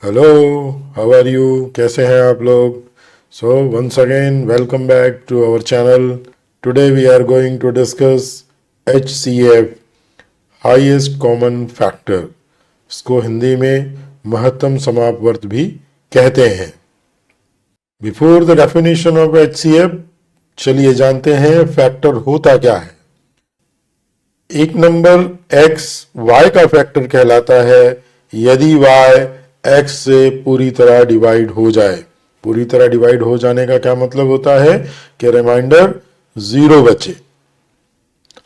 Hello, how are you? कैसे हैं आप लोग? So once again welcome back to our channel. Today we are going to discuss HCF, highest common factor. इसको हिंदी में महत्तम समापवर्त भी कहते हैं. Before the definition of HCF, चलिए जानते हैं फैक्टर होता क्या है. एक नंबर x y का फैक्टर कहलाता है यदि y x से पूरी तरह डिवाइड हो जाए. पूरी तरह डिवाइड हो जाने का क्या मतलब होता है कि रिमाइंडर 0 बचे.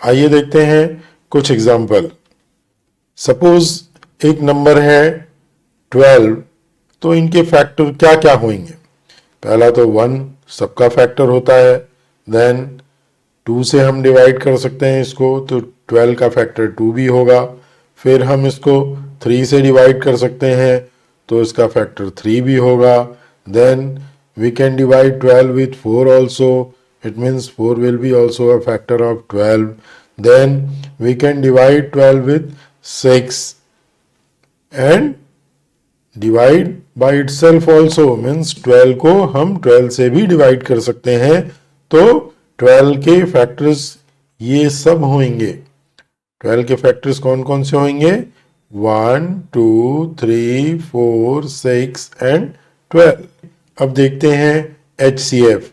आइए देखते हैं कुछ एग्जाम्पल. सपोज एक नंबर है 12, तो इनके फैक्टर क्या क्या होंगे. पहला तो 1 सबका फैक्टर होता है. देन 2 से हम डिवाइड कर सकते हैं इसको, तो 12 का फैक्टर 2 भी होगा. फिर हम इसको 3 से डिवाइड कर सकते हैं, तो इसका फैक्टर 3 भी होगा. Then we can divide 12 with 4 also. It means 4 will be also a factor of 12. Then we can divide 12 with 6 and divide by itself also, means 12 को हम 12 से भी डिवाइड कर सकते हैं. तो 12 के फैक्टर्स ये सब होंगे. 12 के फैक्टर्स कौन कौन से होंगे? 1, 2, 3, 4, 6 एंड 12. अब देखते हैं HCF,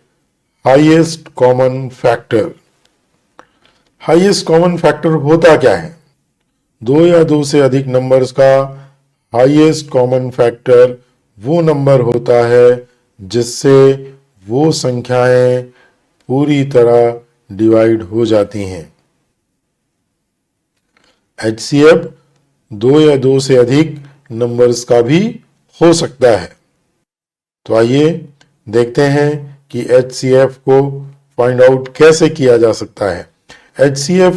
highest common factor. Highest common factor होता क्या है? 2 या 2 से अधिक नंबर्स का हाईएस्ट कॉमन फैक्टर वो नंबर होता है जिससे वो संख्याएं पूरी तरह डिवाइड हो जाती हैं. HCF 2 या 2 से अधिक नंबर्स का भी हो सकता है. तो आइए देखते हैं कि HCF को फाइंड आउट कैसे किया जा सकता है. HCF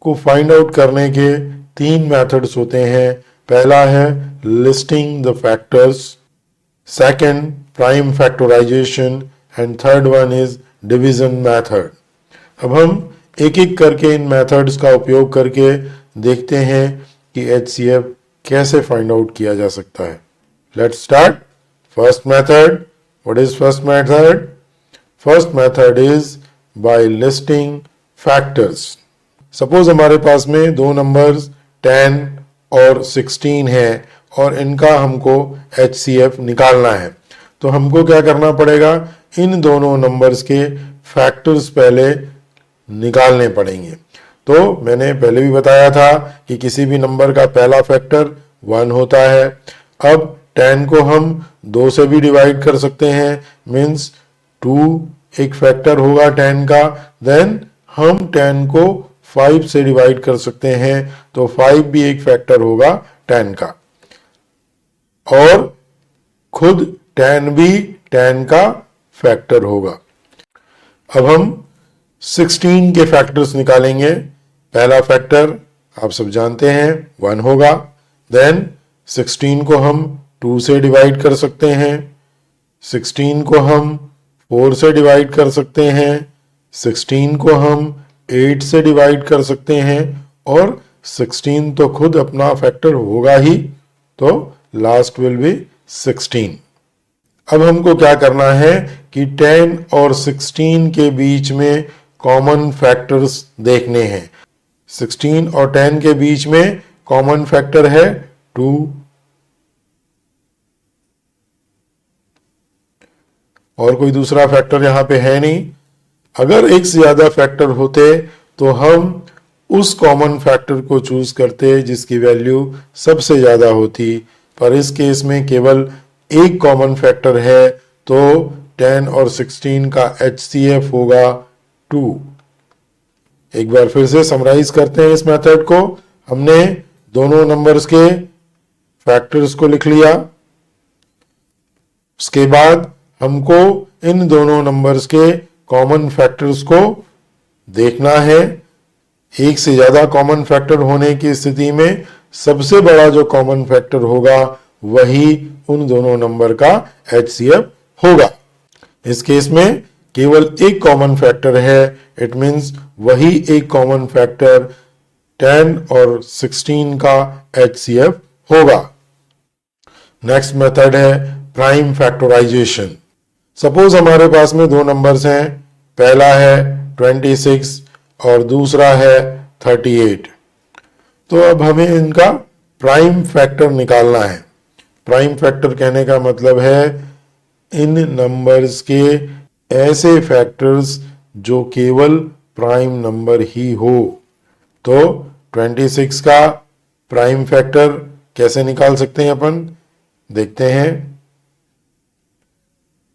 को फाइंड आउट करने के 3 मेथड्स होते हैं. पहला है listing the factors, second prime factorization and third one is division method. अब हम एक एक करके इन मेथड्स का उपयोग करके देखते हैं कि HCF कैसे फाइंड आउट किया जा सकता है. Let's start. First method. What is first method? First method is by listing factors. Suppose हमारे पास में दो नंबर्स 10 और 16 है और इनका हमको HCF निकालना है. तो हमको क्या करना पड़ेगा? इन दोनों नंबर्स के फैक्टर्स पहले निकालने पड़ेंगे. तो मैंने पहले भी बताया था कि किसी भी नंबर का पहला फैक्टर 1 होता है. अब 10 को हम 2 से भी डिवाइड कर सकते हैं, मीन्स 2 एक फैक्टर होगा 10 का. देन हम 10 को 5 से डिवाइड कर सकते हैं, तो 5 भी एक फैक्टर होगा 10 का. और खुद 10 भी 10 का फैक्टर होगा. अब हम 16 के फैक्टर्स निकालेंगे. पहला फैक्टर आप सब जानते हैं 1 होगा. देन 16 को हम 2 से डिवाइड कर सकते हैं, 16 को हम 4 से डिवाइड कर सकते हैं, 16 को हम 8 से डिवाइड कर सकते हैं, और 16 तो खुद अपना फैक्टर होगा ही, तो लास्ट विल बी 16. अब हमको क्या करना है कि 10 और 16 के बीच में कॉमन फैक्टर्स देखने हैं. 16 और 10 के बीच में कॉमन फैक्टर है 2. और कोई दूसरा फैक्टर यहां पे है नहीं. अगर एक से ज्यादा फैक्टर होते तो हम उस कॉमन फैक्टर को चूज करते जिसकी वैल्यू सबसे ज्यादा होती. पर इस केस में केवल एक कॉमन फैक्टर है, तो 10 और 16 का HCF होगा 2. एक बार फिर से समराइज करते हैं इस मेथड को. हमने दोनों नंबर्स के फैक्टर्स को लिख लिया. उसके बाद हमको इन दोनों नंबर्स के कॉमन फैक्टर्स को देखना है. एक से ज्यादा कॉमन फैक्टर होने की स्थिति में सबसे बड़ा जो कॉमन फैक्टर होगा वही उन दोनों नंबर का HCF होगा. इस केस में केवल एक कॉमन फैक्टर है. इट मीन्स वही एक कॉमन फैक्टर 10 और 16 का HCF होगा. नेक्स्ट मेथड है प्राइम फैक्टराइजेशन। सपोज हमारे पास में दो नंबर्स हैं, पहला है 26 और दूसरा है 38। तो अब हमें इनका प्राइम फैक्टर निकालना है। प्राइम फैक्टर कहने का मतलब है इन नंबर्स के ऐसे फैक्टर्स जो केवल प्राइम नंबर ही हो। तो 26 का प्राइम फैक्टर कैसे निकाल सकते हैं अपन, देखते हैं।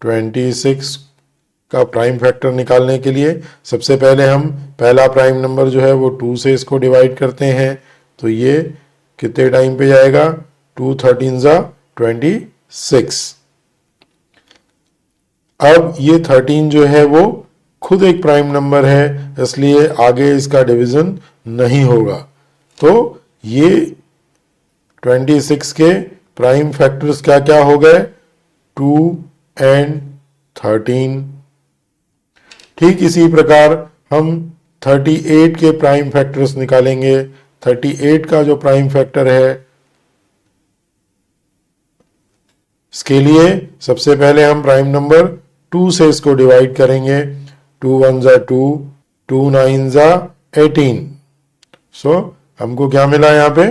26 का प्राइम फैक्टर निकालने के लिए सबसे पहले हम पहला प्राइम नंबर जो है वो 2 से इसको डिवाइड करते हैं। तो ये कितने टाइम पे जाएगा, 2 13 जा 26। अब ये 13 जो है वो खुद एक प्राइम नंबर है, इसलिए आगे इसका डिवीजन नहीं होगा। तो ये 26 के प्राइम फैक्टर्स क्या क्या हो गए, 2 एंड 13। ठीक इसी प्रकार हम 38 के प्राइम फैक्टर्स निकालेंगे। 38 का जो प्राइम फैक्टर है, इसके लिए सबसे पहले हम प्राइम नंबर 2 से इसको डिवाइड करेंगे। 2 1 जा 2, 2 9 जा 18। सो हमको क्या मिला यहाँ पे,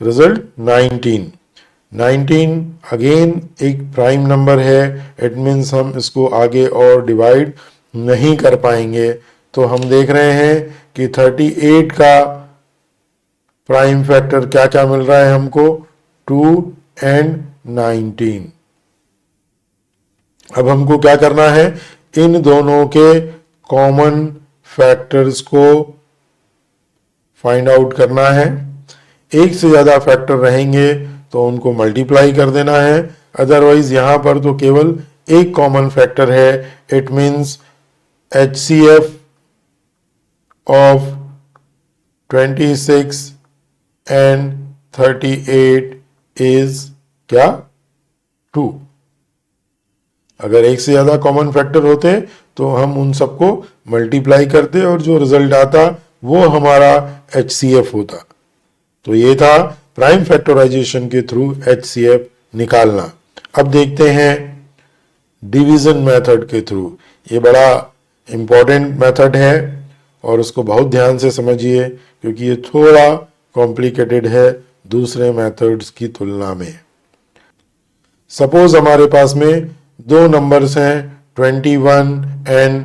रिजल्ट 19। 19 अगेन एक प्राइम नंबर है, इट मीन्स हम इसको आगे और डिवाइड नहीं कर पाएंगे। तो हम देख रहे हैं कि 38 का प्राइम फैक्टर क्या क्या मिल रहा है हमको, 2 एंड 19। अब हमको क्या करना है, इन दोनों के कॉमन फैक्टर्स को फाइंड आउट करना है। एक से ज्यादा फैक्टर रहेंगे तो उनको मल्टीप्लाई कर देना है, अदरवाइज यहां पर तो केवल एक कॉमन फैक्टर है। It means HCF of 26 and 38 is क्या, 2। अगर एक से ज्यादा कॉमन फैक्टर होते तो हम उन सबको मल्टीप्लाई करते और जो रिजल्ट आता वो हमारा HCF होता। तो ये था प्राइम फैक्टराइजेशन के थ्रू HCF निकालना। अब देखते हैं डिवीजन मेथड के थ्रू। ये बड़ा इंपॉर्टेंट मेथड है और उसको बहुत ध्यान से समझिए, क्योंकि ये थोड़ा कॉम्प्लिकेटेड है दूसरे मेथड्स की तुलना में। सपोज हमारे पास में दो नंबर्स हैं 21 एंड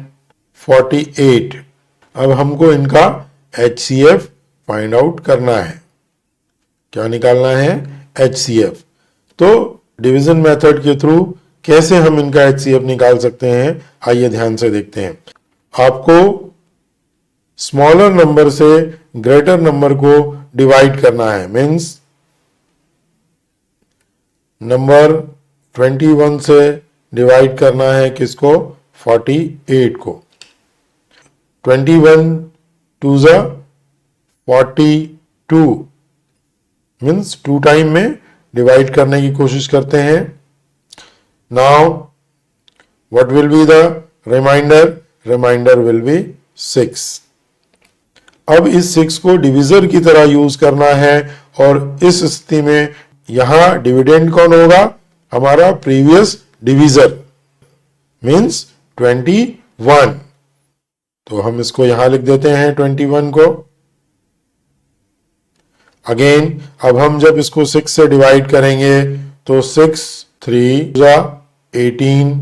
48। अब हमको इनका HCF फाइंड आउट करना है। क्या निकालना है, HCF। तो डिवीजन मेथड के थ्रू कैसे हम इनका HCF निकाल सकते हैं, आइए ध्यान से देखते हैं। आपको स्मॉलर नंबर से ग्रेटर नंबर को डिवाइड करना है। मीन्स नंबर 21 से डिवाइड करना है किसको, 48 को। 21 2 जा 42, मीन्स 2 टाइम में डिवाइड करने की कोशिश करते हैं। Now what will be the remainder, remainder will be 6। अब इस 6 को डिविजर की तरह यूज करना है और इस स्थिति में यहां डिविडेंड कौन होगा, हमारा प्रीवियस डिविजर, मीन्स 21। तो हम इसको यहां लिख देते हैं 21 को। अगेन अब हम जब इसको 6 से डिवाइड करेंगे तो 6 3 जा 18।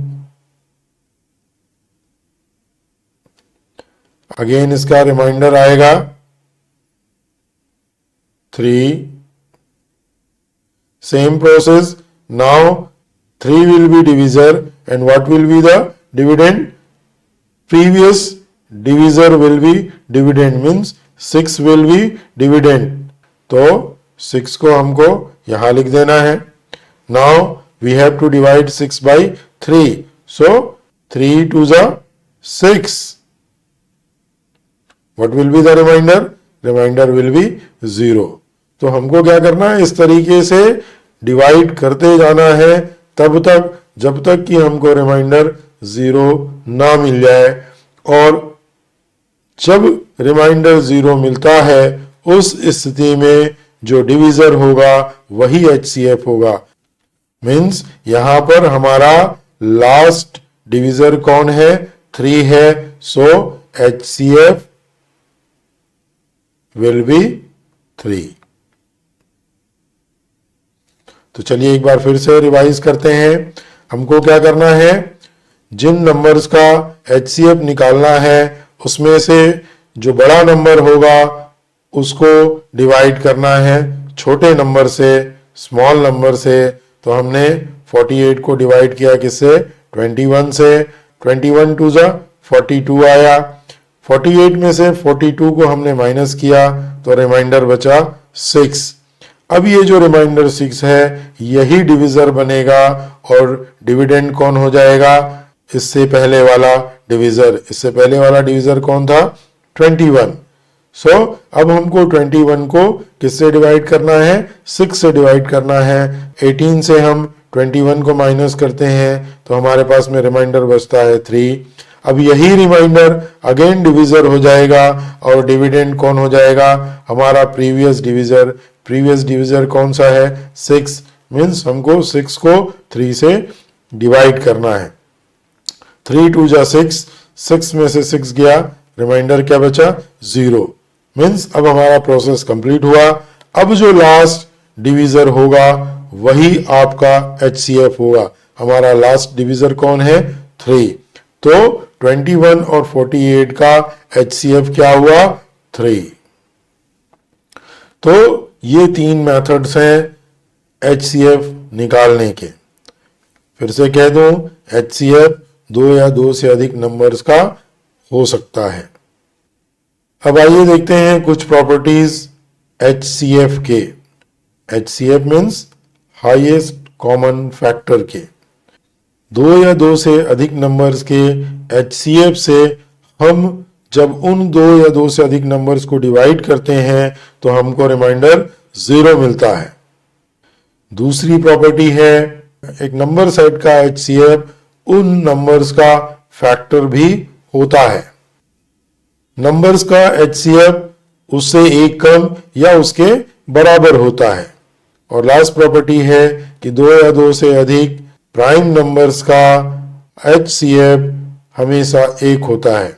अगेन इसका रिमाइंडर आएगा 3। Same process, now 3 will be divisor and what will be the dividend, previous divisor will be dividend, means 6 will be dividend। तो 6 को हमको यहां लिख देना है। Now we have to divide 6 by 3, so 3 2 जा 6। What will be the remainder, remainder will be 0। तो हमको क्या करना है, इस तरीके से डिवाइड करते जाना है तब तक जब तक कि हमको रिमाइंडर 0 ना मिल जाए। और जब रिमाइंडर 0 मिलता है उस स्थिति में जो डिविजर होगा वही HCF होगा। मीन्स यहां पर हमारा लास्ट डिविजर कौन है? 3 है। सो HCF विल बी 3। तो चलिए एक बार फिर से रिवाइज करते हैं। हमको क्या करना है? जिन नंबर्स का HCF निकालना है उसमें से जो बड़ा नंबर होगा उसको डिवाइड करना है छोटे नंबर से, स्मॉल नंबर से। तो हमने 48 को डिवाइड किया किससे? 21 से। 21 टू जा 42 आया। 48 में से 42 को हमने माइनस किया तो रिमाइंडर बचा 6। अब ये जो रिमाइंडर 6 है यही डिविजर बनेगा और डिविडेंड कौन हो जाएगा? इससे पहले वाला डिविजर। इससे पहले वाला डिविजर कौन था? 21। सो अब हमको 21 को किससे डिवाइड करना है? 6 से डिवाइड करना है। 18 से हम 21 को माइनस करते हैं तो हमारे पास में रिमाइंडर बचता है 3। अब यही रिमाइंडर अगेन डिविजर हो जाएगा और डिविडेंड कौन हो जाएगा? हमारा प्रीवियस डिविजर। प्रीवियस डिविजर कौन सा है? 6। मीन्स हमको 6 को 3 से डिवाइड करना है। 3 टू जा 6, 6 में से 6 गया, रिमाइंडर क्या बचा? 0। मीन्स अब हमारा प्रोसेस कंप्लीट हुआ। अब जो लास्ट डिविजर होगा वही आपका HCF होगा। हमारा लास्ट डिविजर कौन है? 3। तो 21 और 48 का HCF क्या हुआ? 3। तो ये 3 मेथड्स हैं HCF निकालने के। फिर से कह दूं, HCF 2 या 2 से अधिक नंबर्स का हो सकता है। अब आइए देखते हैं कुछ प्रॉपर्टीज HCF के। HCF means highest common factor के। 2 या 2 से अधिक नंबर्स के HCF से हम जब उन 2 या 2 से अधिक नंबर्स को डिवाइड करते हैं तो हमको रिमाइंडर 0 मिलता है। दूसरी प्रॉपर्टी है एक नंबर सेट का HCF उन नंबर्स का फैक्टर भी होता है। नंबर्स का HCF उससे एक कम या उसके बराबर होता है। और लास्ट प्रॉपर्टी है कि 2 या 2 से अधिक प्राइम नंबर्स का HCF हमेशा एक होता है।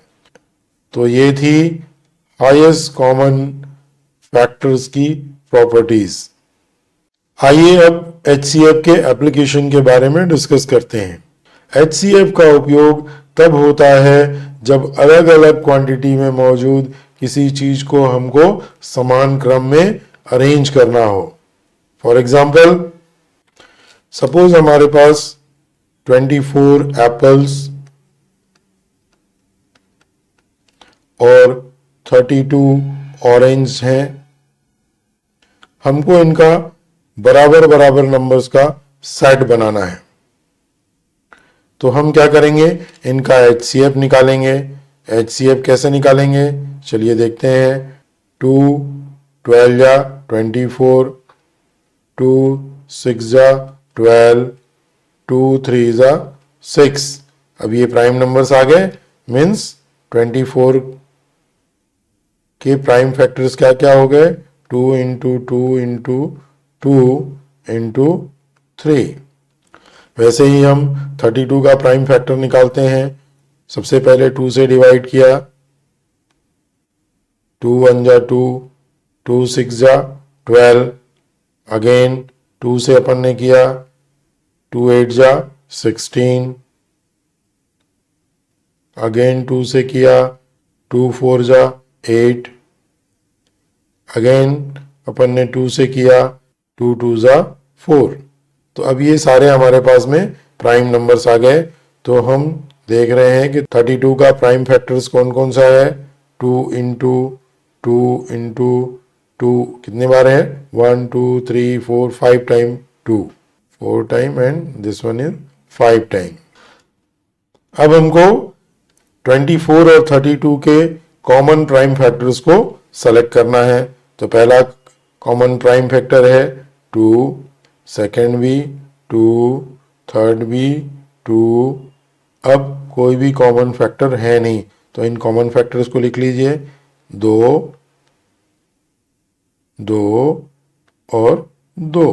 तो ये थी हाईएस्ट कॉमन फैक्टर्स की प्रॉपर्टीज। आइए अब HCF के एप्लीकेशन के बारे में डिस्कस करते हैं। HCF का उपयोग तब होता है जब अलग अलग क्वांटिटी में मौजूद किसी चीज को हमको समान क्रम में अरेंज करना हो। फॉर एग्जाम्पल, सपोज हमारे पास 24 एप्पल्स और 32 ऑरेंज हैं। हमको इनका बराबर बराबर नंबर्स का सेट बनाना है। तो हम क्या करेंगे? इनका HCF निकालेंगे। HCF कैसे निकालेंगे? चलिए देखते हैं। 2 12 जा 24, 2 6 जा 12, 2 3 जा 6। अब ये प्राइम नंबर्स आ गए। मीन्स 24 के प्राइम फैक्टर्स क्या क्या हो गए? 2 इंटू 2 इंटू 2 इंटू 3। वैसे ही हम 32 का प्राइम फैक्टर निकालते हैं। सबसे पहले 2 से डिवाइड किया, 2 1 जा 2, 2 6 जा 12। अगेन 2 से अपन ने किया, 2 8 जा 16। अगेन 2 से किया, 2 4 जा 8। अगेन अपन ने 2 से किया, 2 2 जा 4। तो अब ये सारे हमारे पास में प्राइम नंबर्स आ गए। तो हम देख रहे हैं कि 32 का प्राइम फैक्टर्स कौन कौन सा है? 2 इंटू 2 इंटू 2 कितने बार है? 1 2 3 4 5 time 2, 4 time, and this one is 5 time. अब हमको 24 और 32 के कॉमन प्राइम फैक्टर्स को सेलेक्ट करना है। तो पहला कॉमन प्राइम फैक्टर है 2, सेकेंड भी 2, थर्ड भी 2। अब कोई भी कॉमन फैक्टर है नहीं तो इन कॉमन फैक्टर्स को लिख लीजिए, 2 2 और 2।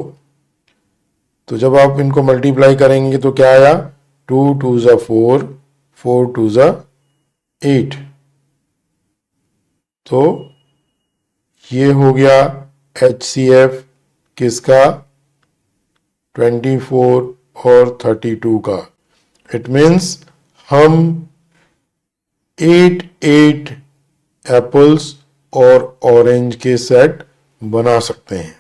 तो जब आप इनको मल्टीप्लाई करेंगे तो क्या आया, 2 2 ज़ा 4, 4 2 ज़ा 8। तो ये हो गया HCF किसका, 24 और 32 का। इट मीन्स हम 8 एप्पल्स और ऑरेंज के सेट बना सकते हैं।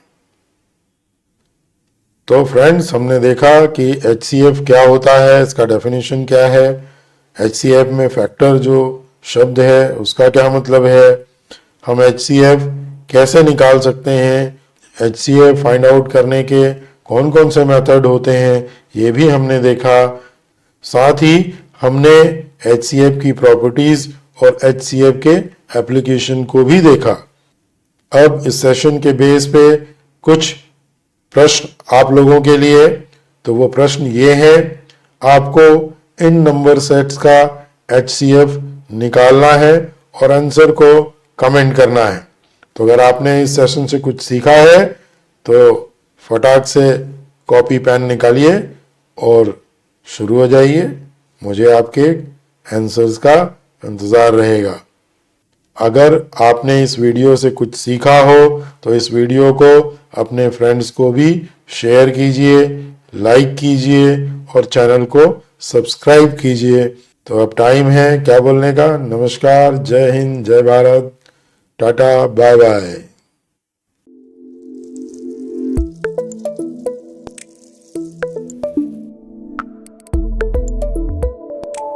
तो फ्रेंड्स, हमने देखा कि HCF क्या होता है, इसका डेफिनेशन क्या है, HCF में फैक्टर जो शब्द है उसका क्या मतलब है, हम HCF कैसे निकाल सकते हैं, HCF फाइंड आउट करने के कौन कौन से मेथड होते हैं, ये भी हमने देखा। साथ ही हमने HCF की प्रॉपर्टीज और HCF के एप्लीकेशन को भी देखा। अब इस सेशन के बेस पे कुछ प्रश्न आप लोगों के लिए। तो वो प्रश्न ये है, आपको इन नंबर सेट्स का HCF निकालना है और आंसर को कमेंट करना है। तो अगर आपने इस सेशन से कुछ सीखा है तो फटाक से कॉपी पेन निकालिए और शुरू हो जाइए। मुझे आपके आंसर्स का इंतज़ार रहेगा। अगर आपने इस वीडियो से कुछ सीखा हो तो इस वीडियो को अपने फ्रेंड्स को भी शेयर कीजिए, लाइक कीजिए और चैनल को सब्सक्राइब कीजिए। तो अब टाइम है क्या बोलने का। नमस्कार, जय हिंद, जय भारत, टाटा, बाय बाय।